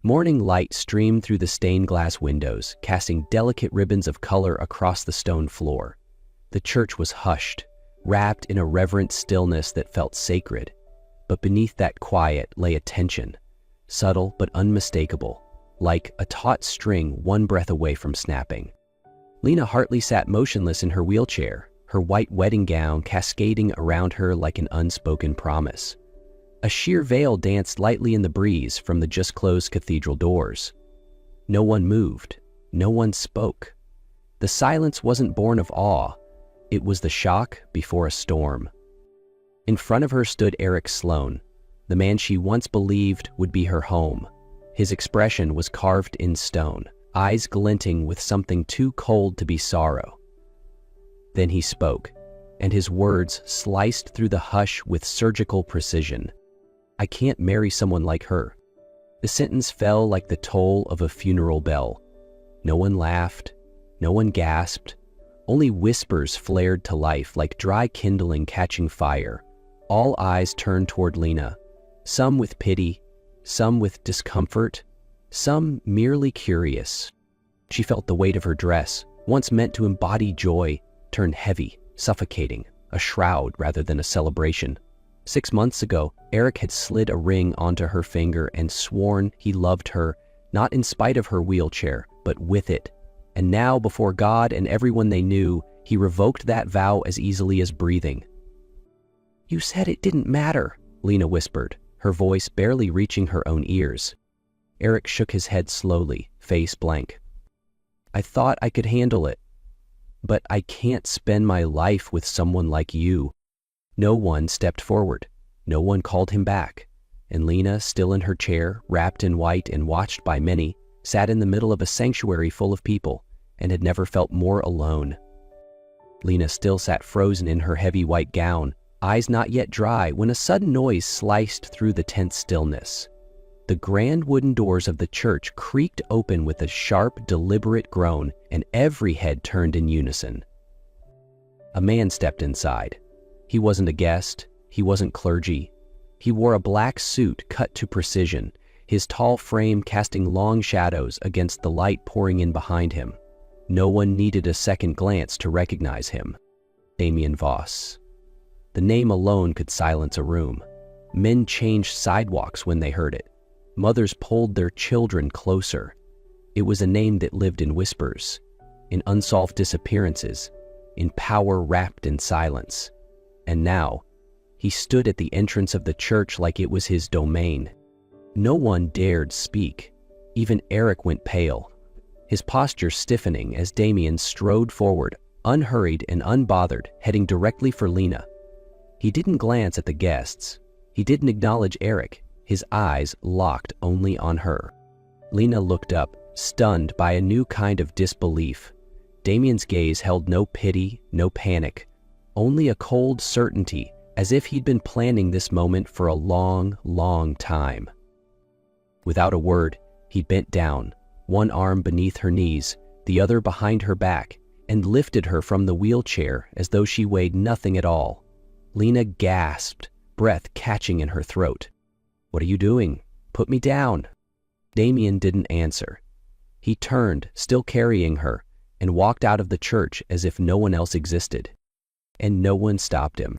Morning light streamed through the stained glass windows, casting delicate ribbons of color across the stone floor. The church was hushed, wrapped in a reverent stillness that felt sacred. But beneath that quiet lay a tension, subtle but unmistakable, like a taut string one breath away from snapping. Lena Hartley sat motionless in her wheelchair, her white wedding gown cascading around her like an unspoken promise. A sheer veil danced lightly in the breeze from the just-closed cathedral doors. No one moved. No one spoke. The silence wasn't born of awe. It was the shock before a storm. In front of her stood Eric Sloan, the man she once believed would be her home. His expression was carved in stone, eyes glinting with something too cold to be sorrow. Then he spoke, and his words sliced through the hush with surgical precision. "I can't marry someone like her." The sentence fell like the toll of a funeral bell. No one laughed, no one gasped. Only whispers flared to life like dry kindling catching fire. All eyes turned toward Lena, some with pity, some with discomfort, some merely curious. She felt the weight of her dress, once meant to embody joy, turn heavy, suffocating, a shroud rather than a celebration. 6 months ago, Eric had slid a ring onto her finger and sworn he loved her, not in spite of her wheelchair, but with it. And now, before God and everyone they knew, he revoked that vow as easily as breathing. "You said it didn't matter," Lena whispered, her voice barely reaching her own ears. Eric shook his head slowly, face blank. "I thought I could handle it. But I can't spend my life with someone like you." No one stepped forward. No one called him back. And Lena, still in her chair, wrapped in white and watched by many, sat in the middle of a sanctuary full of people and had never felt more alone. Lena still sat frozen in her heavy white gown, eyes not yet dry, when a sudden noise sliced through the tense stillness. The grand wooden doors of the church creaked open with a sharp, deliberate groan, and every head turned in unison. A man stepped inside. He wasn't a guest. He wasn't clergy. He wore a black suit cut to precision, his tall frame casting long shadows against the light pouring in behind him. No one needed a second glance to recognize him. Damien Voss. The name alone could silence a room. Men changed sidewalks when they heard it. Mothers pulled their children closer. It was a name that lived in whispers, in unsolved disappearances, in power wrapped in silence. And now, he stood at the entrance of the church like it was his domain. No one dared speak. Even Eric went pale, his posture stiffening as Damien strode forward, unhurried and unbothered, heading directly for Lena. He didn't glance at the guests. He didn't acknowledge Eric, his eyes locked only on her. Lena looked up, stunned by a new kind of disbelief. Damien's gaze held no pity, no panic, only a cold certainty, as if he'd been planning this moment for a long, long time. Without a word, he bent down, one arm beneath her knees, the other behind her back, and lifted her from the wheelchair as though she weighed nothing at all. Lena gasped, breath catching in her throat. "What are you doing? Put me down." Damien didn't answer. He turned, still carrying her, and walked out of the church as if no one else existed. And no one stopped him.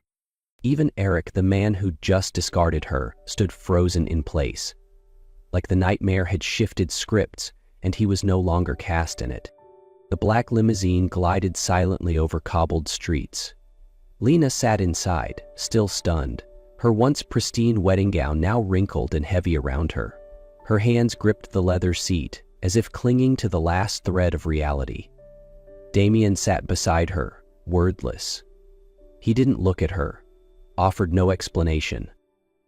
Even Eric, the man who'd just discarded her, stood frozen in place. Like the nightmare had shifted scripts, and he was no longer cast in it. The black limousine glided silently over cobbled streets. Lena sat inside, still stunned, her once pristine wedding gown now wrinkled and heavy around her. Her hands gripped the leather seat, as if clinging to the last thread of reality. Damien sat beside her, wordless. He didn't look at her, offered no explanation.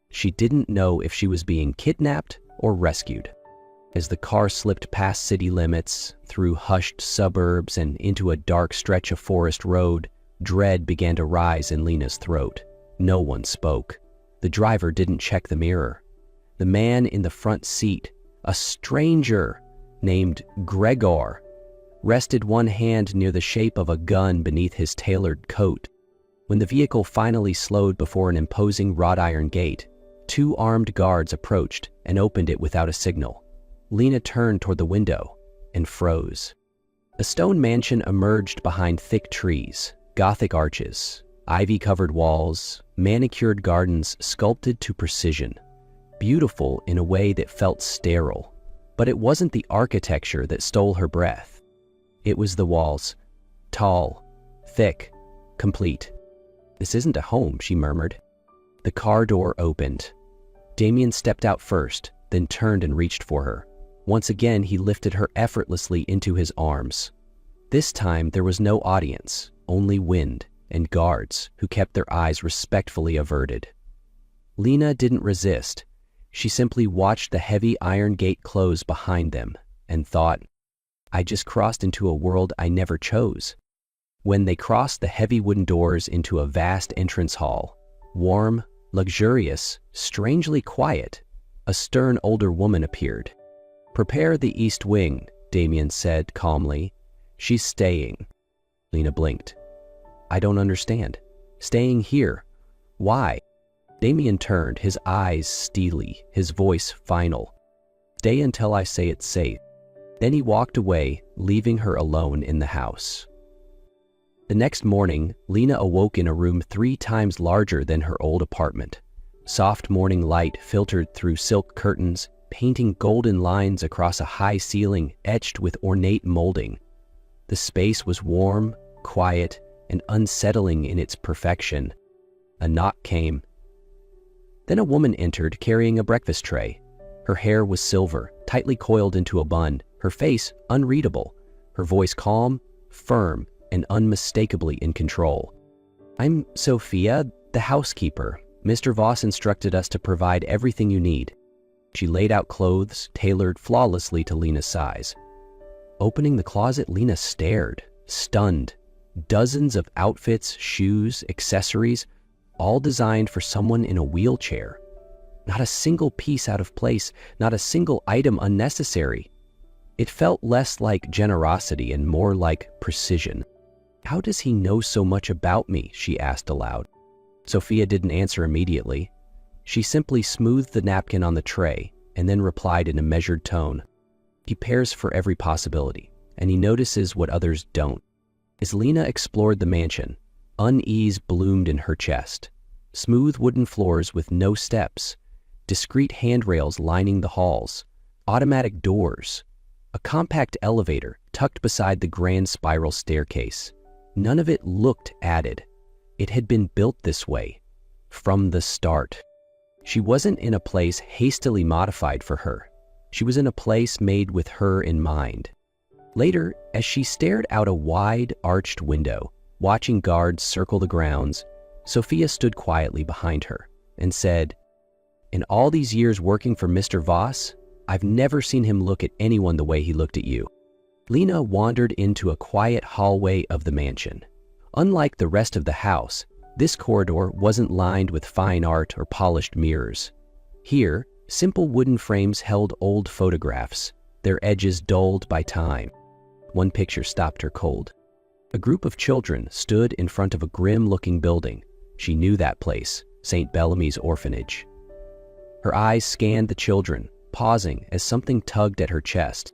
She didn't know if she was being kidnapped or rescued. As the car slipped past city limits, through hushed suburbs and into a dark stretch of forest road, dread began to rise in Lena's throat. No one spoke. The driver didn't check the mirror. The man in the front seat, a stranger named Gregor, rested one hand near the shape of a gun beneath his tailored coat. When the vehicle finally slowed before an imposing wrought iron gate, 2 armed guards approached and opened it without a signal. Lena turned toward the window and froze. A stone mansion emerged behind thick trees, Gothic arches, ivy-covered walls, manicured gardens sculpted to precision. Beautiful in a way that felt sterile. But it wasn't the architecture that stole her breath. It was the walls. Tall, thick, complete. "This isn't a home," she murmured. The car door opened. Damien stepped out first, then turned and reached for her. Once again, he lifted her effortlessly into his arms. This time, there was no audience, only wind and guards who kept their eyes respectfully averted. Lena didn't resist. She simply watched the heavy iron gate close behind them and thought, "I just crossed into a world I never chose." When they crossed the heavy wooden doors into a vast entrance hall, warm, luxurious, strangely quiet, a stern older woman appeared. "Prepare the east wing," Damien said calmly. "She's staying." Lena blinked. "I don't understand. Staying here? Why?" Damien turned, his eyes steely, his voice final. "Stay until I say it's safe." Then he walked away, leaving her alone in the house. The next morning, Lena awoke in a room 3 times larger than her old apartment. Soft morning light filtered through silk curtains, painting golden lines across a high ceiling etched with ornate molding. The space was warm, quiet, and unsettling in its perfection. A knock came. Then a woman entered carrying a breakfast tray. Her hair was silver, tightly coiled into a bun, her face unreadable, her voice calm, firm, and unmistakably in control. "I'm Sophia, the housekeeper. Mr. Voss instructed us to provide everything you need." She laid out clothes tailored flawlessly to Lena's size. Opening the closet, Lena stared, stunned. Dozens of outfits, shoes, accessories, all designed for someone in a wheelchair. Not a single piece out of place, not a single item unnecessary. It felt less like generosity and more like precision. "How does he know so much about me?" she asked aloud. Sophia didn't answer immediately. She simply smoothed the napkin on the tray and then replied in a measured tone. "He prepares for every possibility, and he notices what others don't." As Lena explored the mansion, unease bloomed in her chest. Smooth wooden floors with no steps, discreet handrails lining the halls, automatic doors, a compact elevator tucked beside the grand spiral staircase. None of it looked added. It had been built this way, from the start. She wasn't in a place hastily modified for her. She was in a place made with her in mind. Later, as she stared out a wide, arched window, watching guards circle the grounds, Sophia stood quietly behind her and said, "In all these years working for Mr. Voss, I've never seen him look at anyone the way he looked at you." Lena wandered into a quiet hallway of the mansion. Unlike the rest of the house, this corridor wasn't lined with fine art or polished mirrors. Here, simple wooden frames held old photographs, their edges dulled by time. One picture stopped her cold. A group of children stood in front of a grim-looking building. She knew that place, St. Bellamy's orphanage. Her eyes scanned the children, pausing as something tugged at her chest.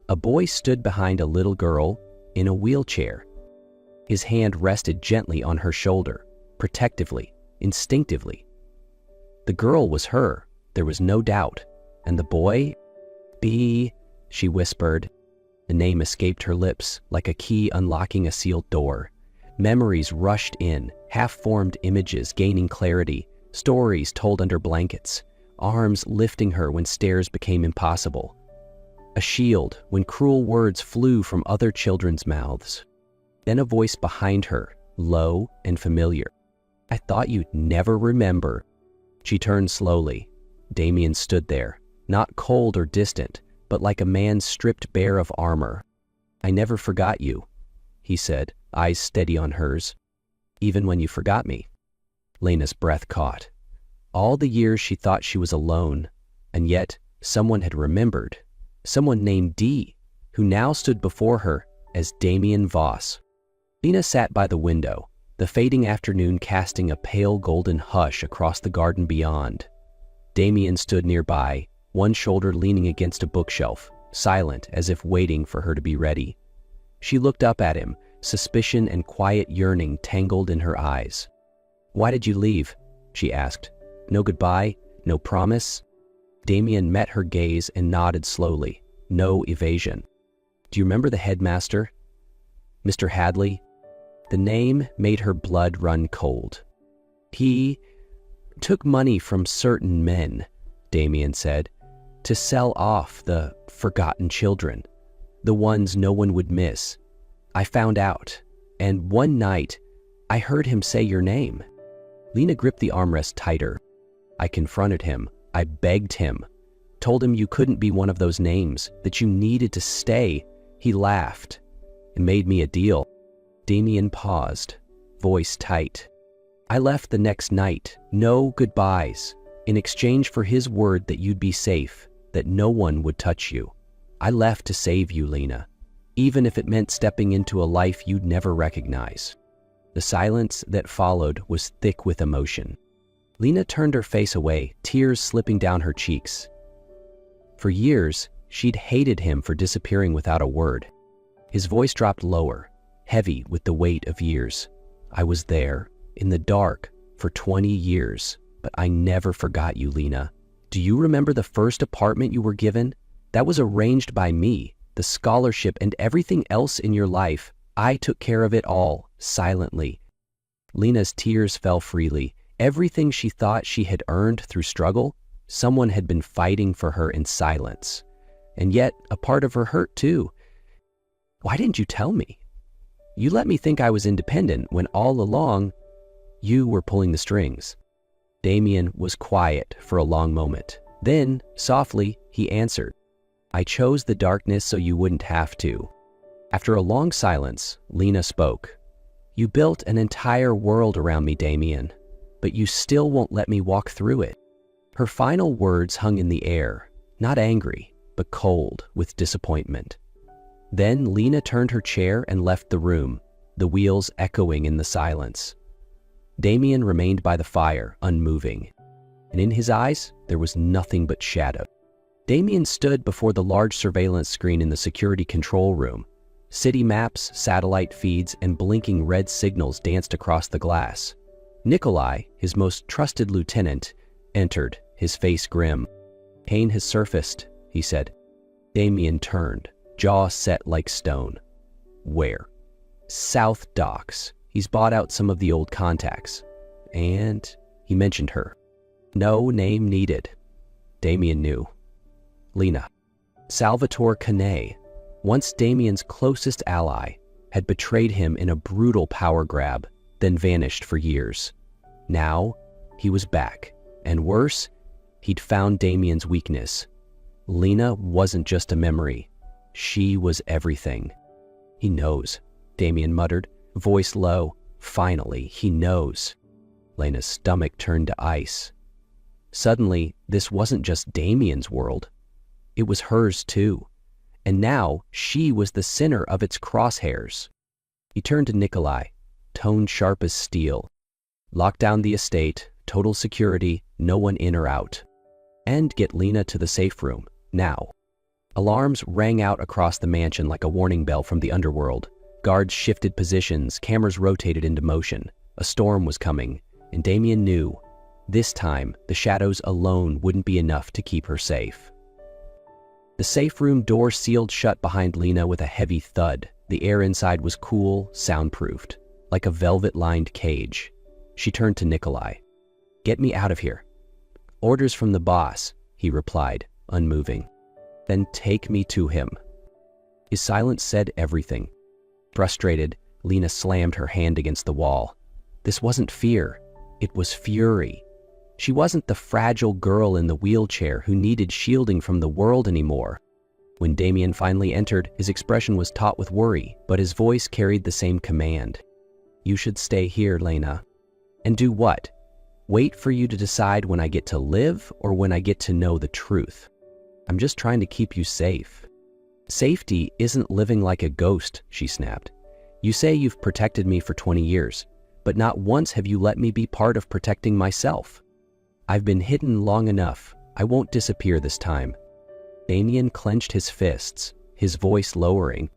A boy stood behind a little girl in a wheelchair. His hand rested gently on her shoulder, protectively, instinctively. The girl was her, there was no doubt. And the boy? B, she whispered. The name escaped her lips like a key unlocking a sealed door. Memories rushed in, half-formed images gaining clarity, stories told under blankets, arms lifting her when stairs became impossible. A shield when cruel words flew from other children's mouths. Then a voice behind her, low and familiar. "I thought you'd never remember." She turned slowly. Damien stood there, not cold or distant, but like a man stripped bare of armor. "I never forgot you," he said, eyes steady on hers. "Even when you forgot me." Lena's breath caught. All the years she thought she was alone, and yet someone had remembered. Someone named D, who now stood before her as Damien Voss. Lena sat by the window, the fading afternoon casting a pale golden hush across the garden beyond. Damien stood nearby, one shoulder leaning against a bookshelf, silent as if waiting for her to be ready. She looked up at him, suspicion and quiet yearning tangled in her eyes. "Why did you leave?" she asked. "No goodbye? No promise?" Damien met her gaze and nodded slowly. No evasion. "Do you remember the headmaster? Mr. Hadley?" The name made her blood run cold. "He took money from certain men," Damien said, "to sell off the forgotten children, the ones no one would miss. I found out, and one night I heard him say your name." Lena gripped the armrest tighter. "I confronted him. I begged him. Told him you couldn't be one of those names, that you needed to stay. He laughed and made me a deal." Damien paused, voice tight. "I left the next night, no goodbyes, in exchange for his word that you'd be safe, that no one would touch you. I left to save you, Lena, even if it meant stepping into a life you'd never recognize." The silence that followed was thick with emotion. Lena turned her face away, tears slipping down her cheeks. For years, she'd hated him for disappearing without a word. His voice dropped lower, heavy with the weight of years. "I was there, in the dark, for 20 years, but I never forgot you, Lena. Do you remember the first apartment you were given? That was arranged by me. The scholarship and everything else in your life, I took care of it all, silently." Lena's tears fell freely. Everything she thought she had earned through struggle, someone had been fighting for her in silence. And yet, a part of her hurt too. "Why didn't you tell me? You let me think I was independent when all along you were pulling the strings." Damien was quiet for a long moment. Then, softly, he answered, "I chose the darkness so you wouldn't have to." After a long silence, Lena spoke. "You built an entire world around me, Damien, but you still won't let me walk through it." Her final words hung in the air, not angry, but cold with disappointment. Then Lena turned her chair and left the room, the wheels echoing in the silence. Damien remained by the fire, unmoving, and in his eyes there was nothing but shadow. Damien stood before the large surveillance screen in the security control room. City maps, satellite feeds, and blinking red signals danced across the glass. Nikolai, his most trusted lieutenant, entered, his face grim. "Pain has surfaced," he said. Damien turned, jaw set like stone. "Where?" "South Docks. He's bought out some of the old contacts." And he mentioned her. No name needed. Damien knew. Lena. Salvatore Cannet, once Damien's closest ally, had betrayed him in a brutal power grab, then vanished for years. Now, he was back, and worse, he'd found Damien's weakness. Lena wasn't just a memory. She was everything. "He knows," Damien muttered, voice low. Finally, he knows. Lena's stomach turned to ice. Suddenly, this wasn't just Damien's world. It was hers too. And now, she was the center of its crosshairs. He turned to Nikolai, tone sharp as steel. "Lock down the estate, total security, no one in or out. And get Lena to the safe room, now." Alarms rang out across the mansion like a warning bell from the underworld. Guards shifted positions, cameras rotated into motion. A storm was coming, and Damien knew, this time, the shadows alone wouldn't be enough to keep her safe. The safe room door sealed shut behind Lena with a heavy thud. The air inside was cool, soundproofed, like a velvet-lined cage. She turned to Nikolai. "Get me out of here." "Orders from the boss," he replied, unmoving. "Then take me to him." His silence said everything. Frustrated, Lena slammed her hand against the wall. This wasn't fear, it was fury. She wasn't the fragile girl in the wheelchair who needed shielding from the world anymore. When Damien finally entered, his expression was taut with worry, but his voice carried the same command. "You should stay here, Lena." "And do what? Wait for you to decide when I get to live or when I get to know the truth? I'm just trying to keep you safe." "Safety isn't living like a ghost," she snapped. "You say you've protected me for 20 years, but not once have you let me be part of protecting myself. I've been hidden long enough. I won't disappear this time." Damien clenched his fists, his voice lowering.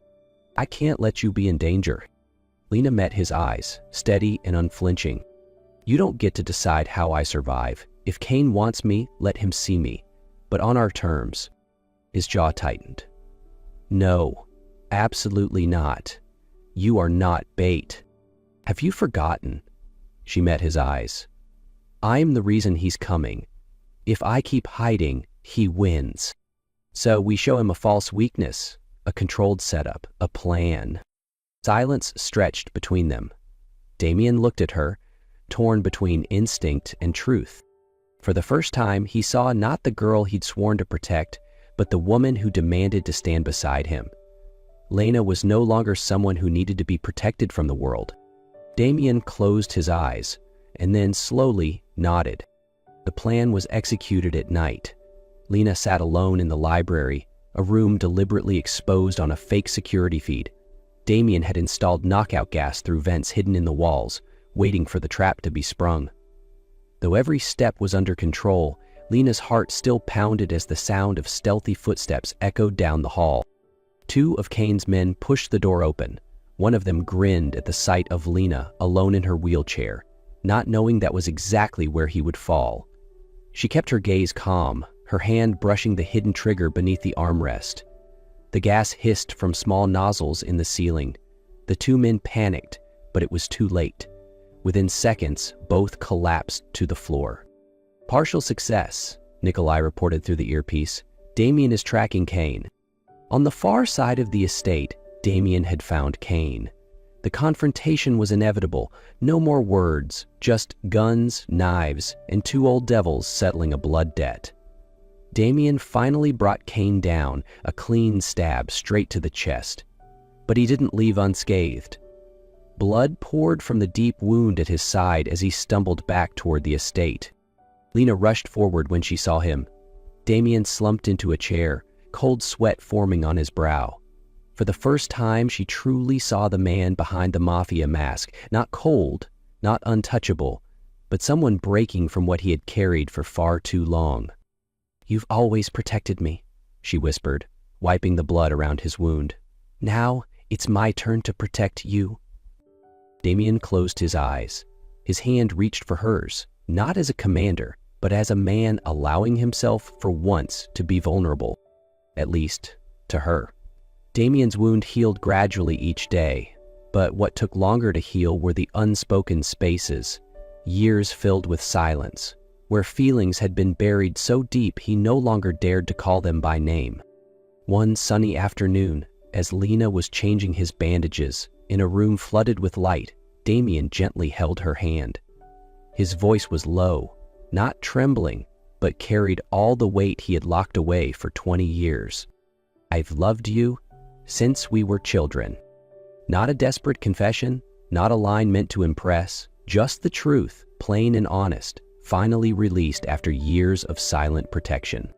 "I can't let you be in danger." Lena met his eyes, steady and unflinching. "You don't get to decide how I survive. If Kane wants me, let him see me. But on our terms." His jaw tightened. "No, absolutely not. You are not bait. Have you forgotten?" She met his eyes. "I'm the reason he's coming. If I keep hiding, he wins. So we show him a false weakness, a controlled setup, a plan." Silence stretched between them. Damien looked at her, torn between instinct and truth. For the first time, he saw not the girl he'd sworn to protect, but the woman who demanded to stand beside him. Lena was no longer someone who needed to be protected from the world. Damien closed his eyes, and then slowly nodded. The plan was executed at night. Lena sat alone in the library, a room deliberately exposed on a fake security feed. Damien had installed knockout gas through vents hidden in the walls, waiting for the trap to be sprung. Though every step was under control, Lena's heart still pounded as the sound of stealthy footsteps echoed down the hall. Two of Kane's men pushed the door open. One of them grinned at the sight of Lena alone in her wheelchair, not knowing that was exactly where he would fall. She kept her gaze calm, her hand brushing the hidden trigger beneath the armrest. The gas hissed from small nozzles in the ceiling. The two men panicked, but it was too late. Within seconds, both collapsed to the floor. "Partial success," Nikolai reported through the earpiece. "Damien is tracking Kane." On the far side of the estate, Damien had found Kane. The confrontation was inevitable. No more words, just guns, knives, and two old devils settling a blood debt. Damien finally brought Kane down, a clean stab straight to the chest. But he didn't leave unscathed. Blood poured from the deep wound at his side as he stumbled back toward the estate. Lena rushed forward when she saw him. Damien slumped into a chair, cold sweat forming on his brow. For the first time, she truly saw the man behind the Mafia mask, not cold, not untouchable, but someone breaking from what he had carried for far too long. "You've always protected me," she whispered, wiping the blood around his wound. "Now it's my turn to protect you." Damien closed his eyes. His hand reached for hers, not as a commander, but as a man allowing himself for once to be vulnerable, at least to her. Damien's wound healed gradually each day, but what took longer to heal were the unspoken spaces, years filled with silence, where feelings had been buried so deep he no longer dared to call them by name. One sunny afternoon, as Lena was changing his bandages, in a room flooded with light, Damien gently held her hand. His voice was low, not trembling, but carried all the weight he had locked away for 20 years. "I've loved you since we were children." Not a desperate confession, not a line meant to impress, just the truth, plain and honest, finally released after years of silent protection.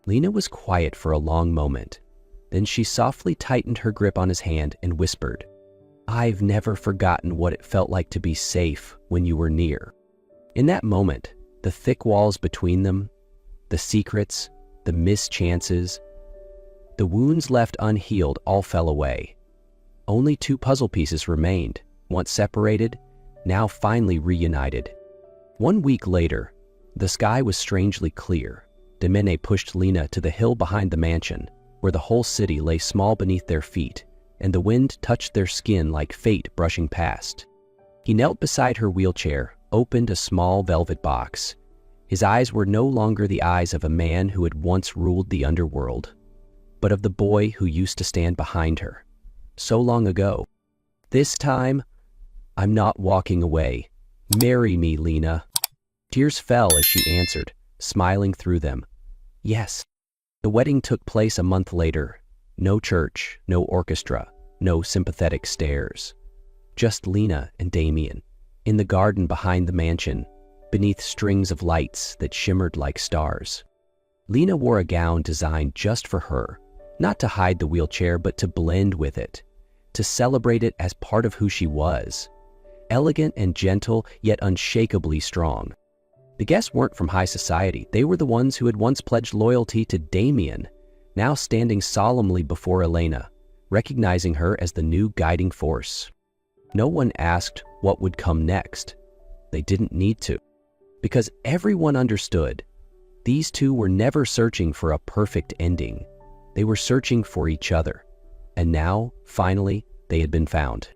Lena was quiet for a long moment. Then she softly tightened her grip on his hand and whispered, "I've never forgotten what it felt like to be safe when you were near." In that moment, the thick walls between them, the secrets, the missed chances, the wounds left unhealed all fell away. Only two puzzle pieces remained, once separated, now finally reunited. 1 week later, the sky was strangely clear. Demene pushed Lena to the hill behind the mansion, where the whole city lay small beneath their feet, and the wind touched their skin like fate brushing past. He knelt beside her wheelchair, opened a small velvet box. His eyes were no longer the eyes of a man who had once ruled the underworld, but of the boy who used to stand behind her, so long ago. "This time, I'm not walking away. Marry me, Lena." Tears fell as she answered, smiling through them. "Yes." The wedding took place a month later. No church, no orchestra, no sympathetic stares. Just Lena and Damien, in the garden behind the mansion, beneath strings of lights that shimmered like stars. Lena wore a gown designed just for her, not to hide the wheelchair, but to blend with it, to celebrate it as part of who she was. Elegant and gentle, yet unshakably strong. The guests weren't from high society. They were the ones who had once pledged loyalty to Damien, now standing solemnly before Elena, recognizing her as the new guiding force. No one asked what would come next. They didn't need to, because everyone understood. These two were never searching for a perfect ending. They were searching for each other. And now, finally, they had been found.